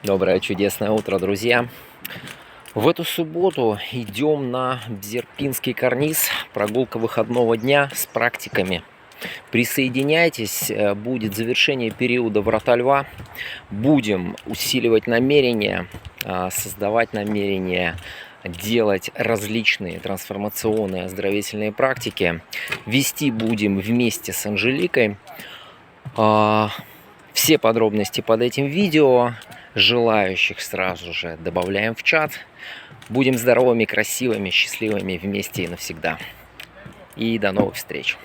Доброе чудесное утро, друзья! В эту субботу идем на Дзерпинский карниз. Прогулка выходного дня с практиками. Присоединяйтесь, будет завершение периода Врата Льва. Будем усиливать намерения, создавать намерения, делать различные трансформационные оздоровительные практики. Вести будем вместе с Анжеликой. Все подробности под этим видео. Желающих сразу же добавляем в чат. Будем здоровыми, красивыми, счастливыми вместе и навсегда. И до новых встреч!